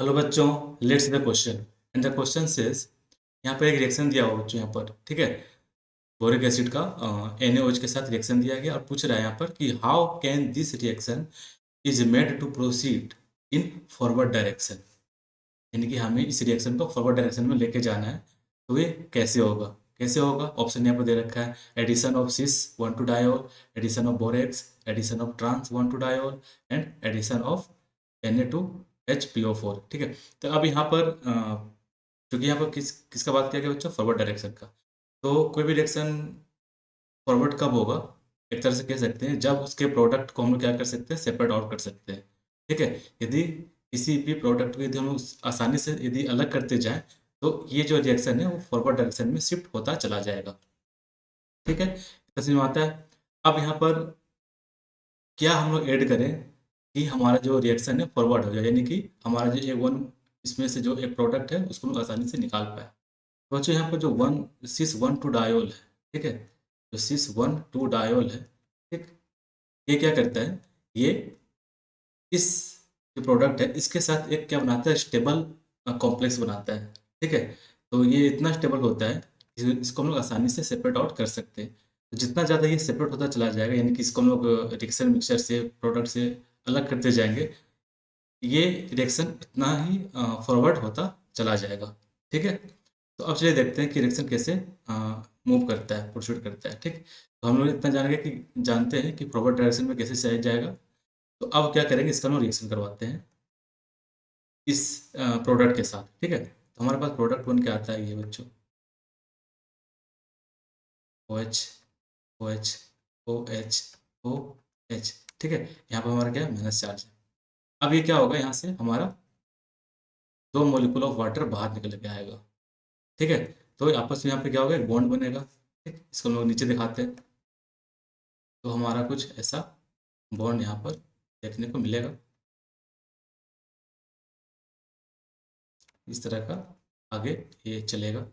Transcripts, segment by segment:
Hello बच्चों, let's the question and the question says. यहाँ पर एक रिएक्शन दिया हुआ बच्चों, यहाँ पर ठीक है। बोरिक एसिड का NaOH के साथ रिएक्शन दिया गया और पूछ रहा है यहाँ पर कि how can this reaction is made to proceed in forward direction. यानी कि हमें इस रिएक्शन को फॉरवर्ड डायरेक्शन में लेके जाना है, तो ये कैसे होगा। कैसे होगा, ऑप्शन यहाँ पर दे रखा है। Addition of cis 1 to diol, addition of borax, addition of trans 1 to diol and addition of Na2HPO4। ठीक है। तो अब यहाँ पर क्योंकि यहाँ पर किसका बात किया गया बच्चों, फॉरवर्ड डायरेक्शन का। तो कोई भी रिएक्शन फॉरवर्ड कब होगा, एक तरह से कह सकते हैं जब उसके प्रोडक्ट को हम लोग क्या कर सकते हैं, सेपरेट आउट कर सकते हैं। ठीक है। यदि किसी भी प्रोडक्ट को यदि हम आसानी से यदि अलग करते जाएं, तो ये जो रिएक्शन है वो फॉरवर्ड डायरेक्शन में शिफ्ट होता चला जाएगा। ठीक है, समझ में आता है। अब यहाँ पर क्या हम लोग ऐड करें कि हमारा जो रिएक्शन है फॉरवर्ड हो जाए, यानी कि हमारा जो ए वन इसमें से जो एक प्रोडक्ट है उसको हम आसानी से निकाल पाए। तो बच्चों यहाँ पर जो सिस 1 टू डायोल है, ठीक है, जो सिस 1 टू डायोल है, ठीक, ये क्या करता है, ये इस जो प्रोडक्ट है इसके साथ एक क्या बनाता है, स्टेबल कॉम्प्लेक्स बनाता है। ठीक है। तो ये इतना स्टेबल होता है कि इसको हम लोग आसानी से सेपरेट आउट कर सकते हैं। तो जितना ज़्यादा ये सेपरेट होता चला जाएगा, यानी कि इसको हम लोग रिएक्शन मिक्सचर से प्रोडक्ट से अलग करते जाएंगे, ये रिएक्शन इतना ही फॉरवर्ड होता चला जाएगा। ठीक है। तो अब चलिए देखते हैं कि रिएक्शन कैसे मूव करता है, प्रोसीड करता है। ठीक। तो हम लोग इतना जानते हैं कि फॉरवर्ड डायरेक्शन में कैसे चला जाएगा। तो अब क्या करेंगे, इसका हम रिएक्शन करवाते हैं इस प्रोडक्ट के साथ। ठीक है। तो हमारे पास प्रोडक्ट बन के आता है ये बच्चों, OH OH OH OH। ठीक है। यहाँ पर हमारा क्या है, माइनस चार्ज है। अब ये क्या होगा, यहाँ से हमारा 2 मॉलिक्यूल ऑफ वाटर बाहर निकल के आएगा। ठीक है। तो आपस में यहाँ पे क्या होगा, एक बॉन्ड बनेगा। ठीक, इसको हम लोग नीचे दिखाते हैं। तो हमारा कुछ ऐसा बॉन्ड यहाँ पर देखने को मिलेगा, इस तरह का आगे ये चलेगा।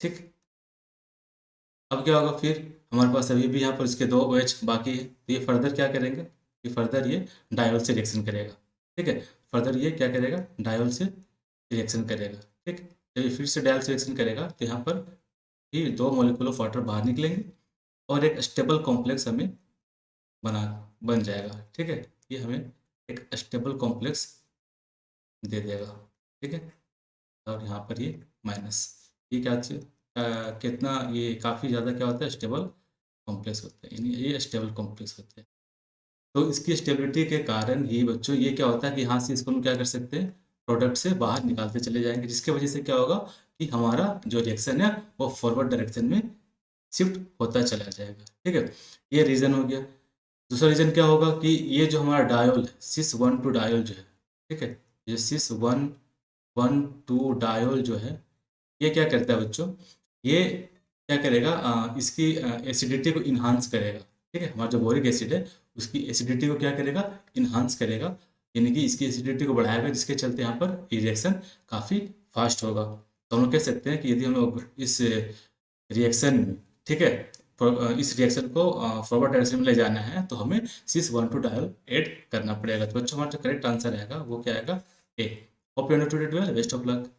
ठीक। अब क्या होगा फिर, हमारे पास अभी भी यहाँ पर इसके 2 OH बाकी है, तो ये फर्दर क्या करेंगे, ये फर्दर ये डायोल से रिएक्शन करेगा। ठीक है। फर्दर ये क्या करेगा, डायोल से रिएक्शन करेगा। ठीक। जब ये फिर से डायोल से रिएक्शन करेगा तो यहाँ पर ये 2 मॉलिक्यूल ऑफ वाटर बाहर निकलेंगे और एक स्टेबल कॉम्प्लेक्स हमें बना बन जाएगा। ठीक है। ये हमें एक स्टेबल कॉम्प्लेक्स दे देगा। ठीक है। और यहाँ पर ये माइनस, ये क्या कितना, ये काफ़ी ज़्यादा क्या होता है, स्टेबल कॉम्प्लेक्स होते हैं, यानी ये स्टेबल कॉम्प्लेक्स होते हैं। तो इसकी स्टेबिलिटी के कारण ही बच्चों ये क्या होता है कि यहाँ से इसको हम क्या कर सकते हैं, प्रोडक्ट से बाहर निकालते चले जाएंगे, जिसकी वजह से क्या होगा कि हमारा जो रिएक्शन है वो फॉरवर्ड डायरेक्शन में शिफ्ट होता चला जाएगा। ठीक है। ये रीज़न हो गया। दूसरा रीज़न क्या होगा कि ये जो हमारा डायोल है, सिस 1 टू डायोल जो है, ठीक है, ये सिस 1 1 2 डायोल जो है, ये क्या करता है बच्चों, ये क्या करेगा, इसकी एसिडिटी को इन्हांस करेगा। ठीक है। हमारा जो बोरिक एसिड है उसकी एसिडिटी को क्या करेगा, इन्हांस करेगा, यानी कि इसकी एसिडिटी को बढ़ाएगा, जिसके चलते यहाँ पर रिएक्शन काफ़ी फास्ट होगा। तो हम लोग कह सकते हैं कि यदि हम लोग इस रिएक्शन में, ठीक है, इस रिएक्शन को फॉरवर्ड डायरेक्शन में ले जाना है, तो हमें सिस 1 टू डायल ऐड करना पड़ेगा। तो बच्चों हमारा जो करेक्ट आंसर रहेगा वो क्या आएगा, A. Hope you understood it well, best of luck.